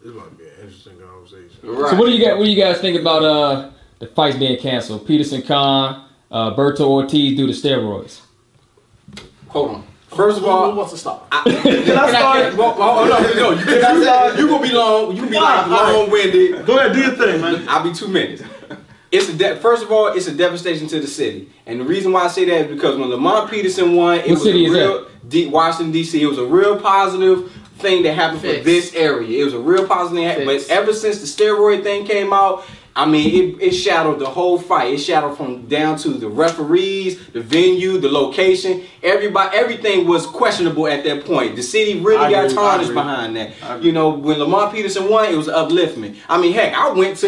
This might be an interesting conversation. Right. So what do you guys think about the fights being canceled? Peterson Khan, Berto Ortiz due to steroids. Hold on. First of all, who wants to start? Can I start? No, you can start. You gonna be long. You gonna be like long-winded. Go ahead, do your thing, man. I'll be 2 minutes. First of all, it's a devastation to the city, and the reason why I say that is because when Lamont Peterson won, it was a real Washington D.C. It was a real positive thing that happened for this area. It was a real positive thing, but ever since the steroid thing came out, I mean, it shadowed the whole fight. It shadowed from down to the referees, the venue, the location. Everything was questionable at that point. The city really got tarnished behind that. You know, when Lamont Peterson won, it was upliftment. I mean, heck, I went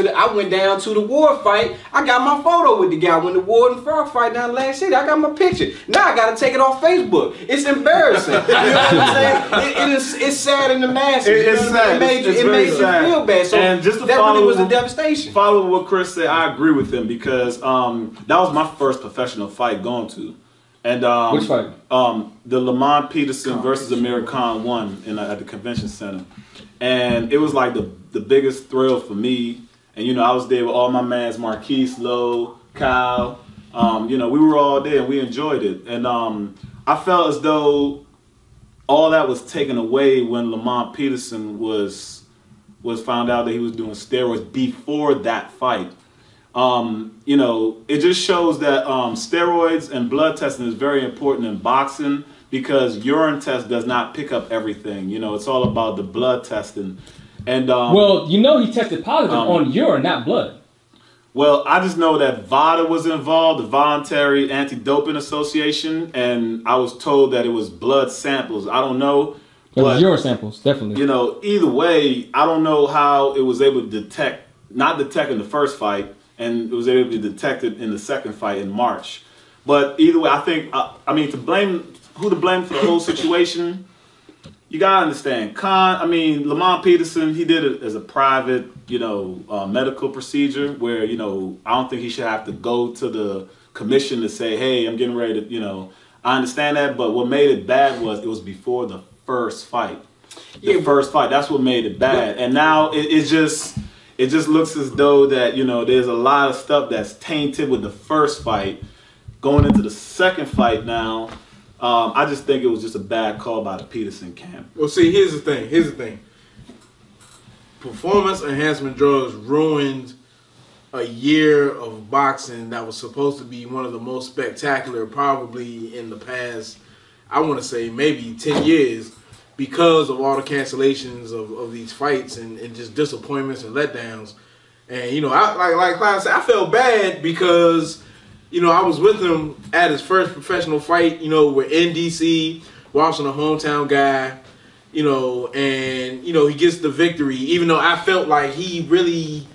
down to the Ward fight. I got my photo with the guy when the Ward and Frog fight down in Atlantic City. I got my picture. Now I got to take it off Facebook. It's embarrassing. You know what I'm saying? It's sad in the masses. It's sad. It made you feel bad. So and just to that follow really was a devastation. Follow what Chris said, I agree with him because that was my first professional fight going to. And which fight? The Lamont Peterson versus Amir Khan won at the convention center. And it was like the biggest thrill for me. And you know, I was there with all my mans, Marquise, Lowe, Kyle. You know, we were all there and we enjoyed it. And I felt as though all that was taken away when Lamont Peterson was found out that he was doing steroids before that fight. You know, it just shows that steroids and blood testing is very important in boxing because urine test does not pick up everything. You know, it's all about the blood testing. And well, you know, he tested positive on urine, not blood. Well, I just know that VADA was involved, the Voluntary Anti-Doping Association, and I was told that it was blood samples. I don't know. It was urine samples, definitely. You know, either way, I don't know how it was able to not detect in the first fight, and it was able to be detected in the second fight in March. But either way, I think, I mean, who to blame for the whole situation, you gotta understand. Lamont Peterson, he did it as a private, you know, medical procedure where, you know, I don't think he should have to go to the commission to say, hey, I'm getting ready to, you know, I understand that, but what made it bad was it was before the first fight. First fight, that's what made it bad. And now it just looks as though that, you know, there's a lot of stuff that's tainted with the first fight. Going into the second fight now, I just think it was just a bad call by the Peterson camp. Well, see, here's the thing. Performance enhancement drugs ruined a year of boxing that was supposed to be one of the most spectacular probably in the past, I want to say maybe 10 years, because of all the cancellations of these fights and just disappointments and letdowns. And, you know, like Clyde said, I felt bad because, you know, I was with him at his first professional fight. You know, we're in D.C., watching a hometown guy, you know, and, you know, he gets the victory, even though I felt like he really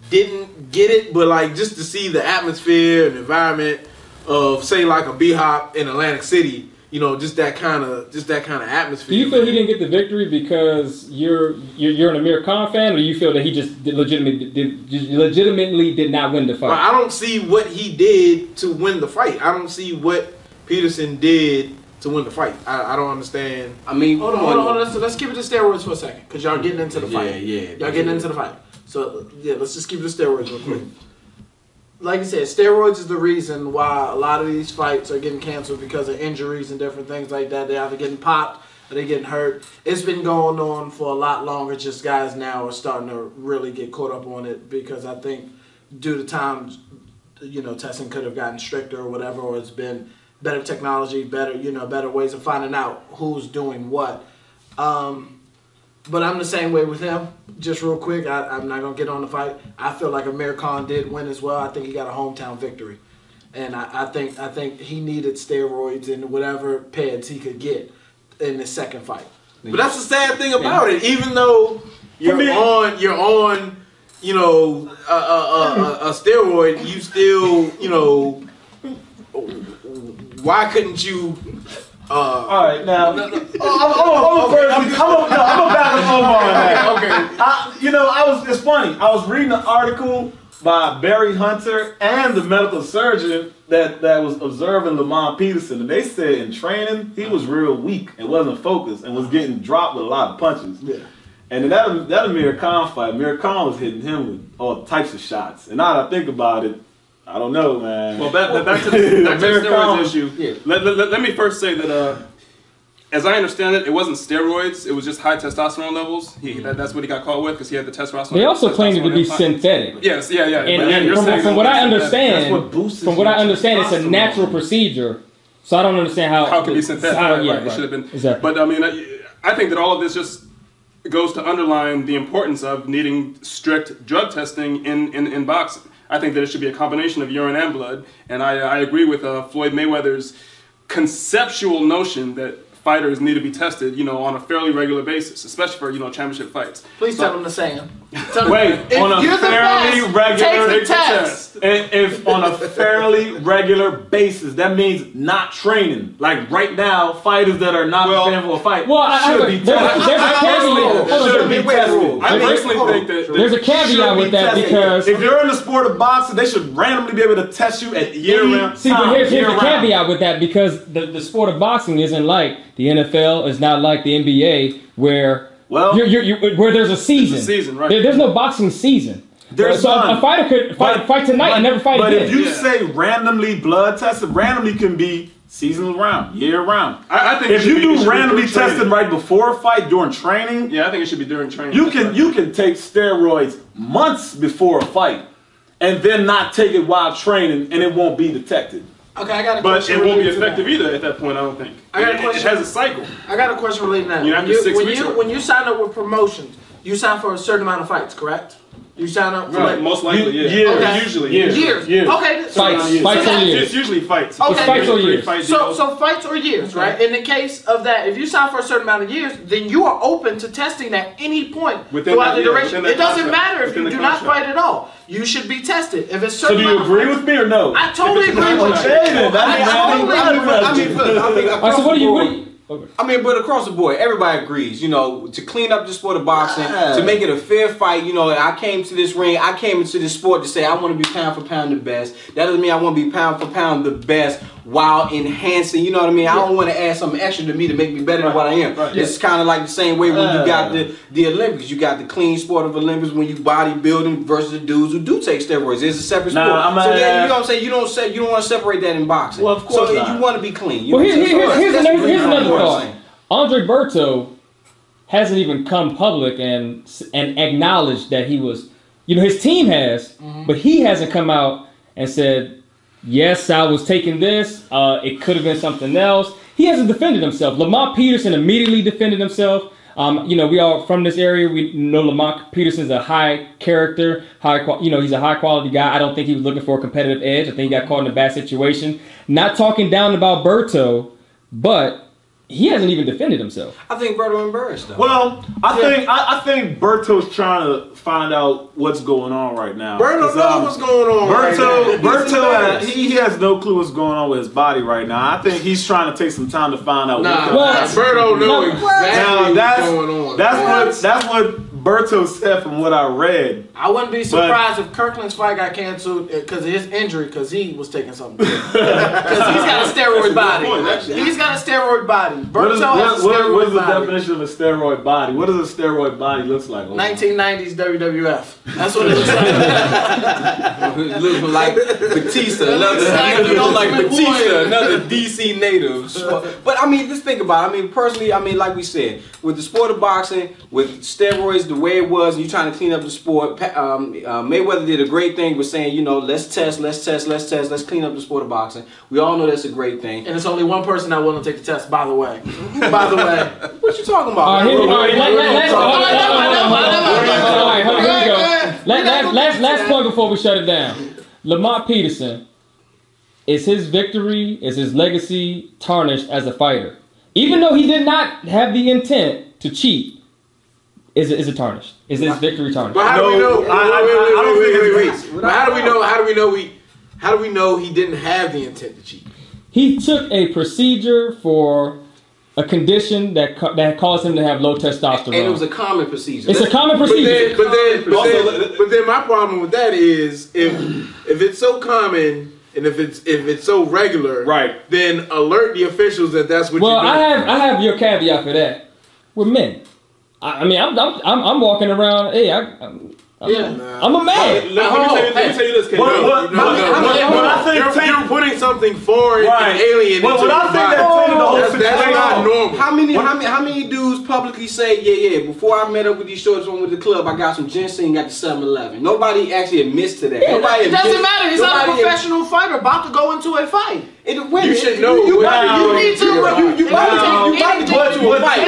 didn't get it, but, like, just to see the atmosphere and environment of, say, like a B-Hop in Atlantic City, you know, just that kind of atmosphere. Do you feel he didn't get the victory because you're an Amir Khan fan, or do you feel that he just legitimately did not win the fight? Well, I don't see what he did to win the fight. I don't see what Peterson did to win the fight. I don't understand. I mean, hold on. So let's keep it to steroids for a second, because y'all getting into the fight. Y'all getting into the fight. So yeah, let's just keep it to steroids real quick. Like I said, steroids is the reason why a lot of these fights are getting canceled because of injuries and different things like that. They're either getting popped or they're getting hurt. It's been going on for a lot longer. Just guys now are starting to really get caught up on it because I think due to time, you know, testing could have gotten stricter or whatever, or it's been better technology, better ways of finding out who's doing what. But I'm the same way with him. Just real quick, I'm not going to get on the fight. I feel like Amir Khan did win as well. I think he got a hometown victory. And I think he needed steroids and whatever pads he could get in the second fight. But that's the sad thing about it. Even though you're on, you know, a steroid, you still, you know, why couldn't you... all right, now I'm gonna back up over on that. Okay. You know, it's funny. I was reading an article by Barry Hunter and the medical surgeon that was observing Lamont Peterson, and they said in training he was real weak and wasn't focused and was getting dropped with a lot of punches. Yeah. And then that Amir Khan fight, Amir Khan was hitting him with all types of shots. And now that I think about it, I don't know, man. Well, back to the steroids issue. Yeah. Let me first say that, as I understand it, it wasn't steroids. It was just high testosterone levels. That's what he got caught with because he had the testosterone. They also claimed it to be synthetic. Yes, yeah. And from what I understand, it's a natural procedure. So I don't understand how it could be synthetic. Right. It should have been. Exactly. But I mean, I think that all of this just goes to underline the importance of needing strict drug testing in boxing. I think that it should be a combination of urine and blood. And I agree with Floyd Mayweather's conceptual notion that fighters need to be tested, on a fairly regular basis, especially for, championship fights. Please tell them to say them. Wait, on a fairly regular test. If on a fairly regular basis, that means not training. Like right now, fighters that are not preparing for a fight should be tested. I personally think that there's a caveat with that because if you're in the sport of boxing, they should randomly be able to test you at year-round. See, but here's the caveat with that because the sport of boxing isn't like the NFL, is not like the NBA where where there's a season. There's a season, right? There's no boxing season. There's so a fighter could fight tonight and never fight again. But if you say randomly blood tested, randomly can be season round, year round. I think if you do randomly testing right before a fight during training, I think it should be during training. You can take steroids months before a fight, and then not take it while training, and it won't be detected. Okay, I got a question. But it won't be effective either at that point, I don't think. I got a question. It has a cycle. I got a question related to that. When you sign up with promotions, you sign for a certain amount of fights, correct? You sign up for most likely, usually years. Okay, fights or years. It's usually fights. Okay, it's fights or years. So fights or years, right? In the case of that, if you sign for a certain amount of years, then you are open to testing at any point throughout the duration. It doesn't matter if you do not fight at all. You should be tested. If it's certain. So do you agree with me or no? I totally agree with you. So what do you? I mean, but across the board, everybody agrees, to clean up the sport of boxing, to make it a fair fight. I came to this ring, I came into this sport to say I want to be pound for pound the best. That doesn't mean I want to be pound for pound the best while enhancing, you know what I mean? I don't want to add something extra to me to make me better than what I am. It's kind of like the same way when you got the Olympics. You got the clean sport of Olympics when you bodybuilding versus the dudes who do take steroids. It's a separate sport. So then, you know what I'm saying? You don't want to separate that in boxing. Well, of course so you want to be clean. Well, here's another thought. Andre Berto hasn't even come public and acknowledged that he was, his team has, but he hasn't come out and said, yes, I was taking this. It could have been something else. He hasn't defended himself. Lamont Peterson immediately defended himself. We are from this area. We know Lamont Peterson's a high character, he's a high quality guy. I don't think he was looking for a competitive edge. I think he got caught in a bad situation. Not talking down about Berto, but he hasn't even defended himself. I think Berto embarrassed though. Well, I think Berto's trying to find out what's going on right now. Berto knows what's going on. Berto, he has no clue what's going on with his body right now. I think he's trying to take some time to find out Berto knows exactly what's going on. That's what Berto said from what I read. I wouldn't be surprised if Kirkland's fight got canceled because of his injury, because he was taking something. Because he's got a steroid body. He's got a steroid body. What is the definition of a steroid body? What does a steroid body look like? 1990s WWF. That's what it looks like. It looks like Batista. Another DC native. But I mean, just think about it. I mean, personally, like we said, with the sport of boxing, with steroids the way it was, and you trying to clean up the sport, Mayweather did a great thing with saying, let's test, let's clean up the sport of boxing. We all know that's a great thing. And it's only one person that willing to take the test, by the way. By the way. What you talking about? Last point before we shut it down. Lamont Peterson, is his victory, is his legacy tarnished as a fighter? Even though he did not have the intent to cheat, is it tarnished? Is his victory tarnished? But how do we know? I don't think it's. But how do we know? How do we know he didn't have the intent to cheat? He took a procedure for a condition that caused him to have low testosterone. And it was a common procedure. It's a common procedure. But then my problem with that is if it's so common and if it's so regular, right? Then alert the officials that that's what you're doing. Well, I have your caveat for that. We're men. I mean, I'm walking around. Hey, I'm a man. Let me tell you this, Kate. You're putting something forward and alien. What I think that tainted the whole situation. That's not normal. How many dudes publicly say, yeah, before I met up with these shorts when with the club, I got some ginseng at the 7-Eleven. Nobody actually admits to that. It doesn't matter. He's not a professional fighter about to go into a fight. You should know. You need to. You about to go into a fight.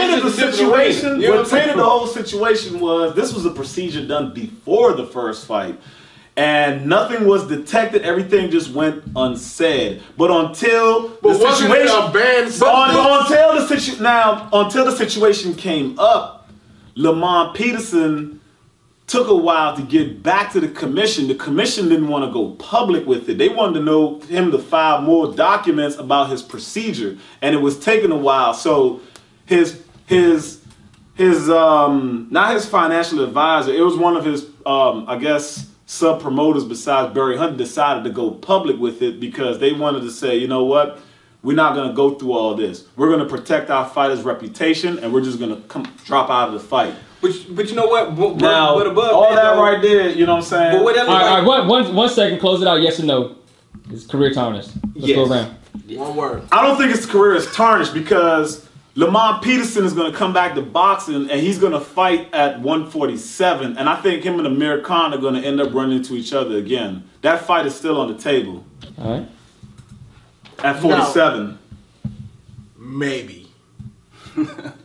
What tainted the whole situation was this was a procedure done before the first fight. And nothing was detected. Everything just went unsaid. But until the situation came up, Lamont Peterson took a while to get back to the commission. The commission didn't want to go public with it. They wanted to know him to file more documents about his procedure, and it was taking a while. So his not his financial advisor, it was one of his I guess sub promoters besides Barry Hunt, decided to go public with it because they wanted to say, you know what, we're not going to go through all this. We're going to protect our fighter's reputation, and we're just going to drop out of the fight. But you know what? Now, but above all that right there, you know what I'm saying? But what all right, one second, close it out. Yes or no? Is career tarnished? Let's go around. One word. I don't think his career is tarnished because Lamont Peterson is going to come back to boxing and he's going to fight at 147. And I think him and Amir Khan are going to end up running into each other again. That fight is still on the table. All right. At 47. No. Maybe.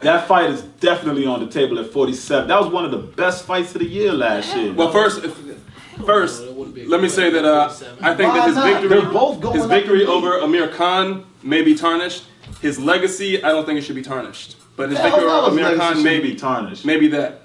That fight is definitely on the table at 47. That was one of the best fights of the year last year. Well, first, let me say that I think that his victory over Amir Khan may be tarnished. His legacy, I don't think it should be tarnished. But his victory over Amir Khan may be tarnished. Maybe that.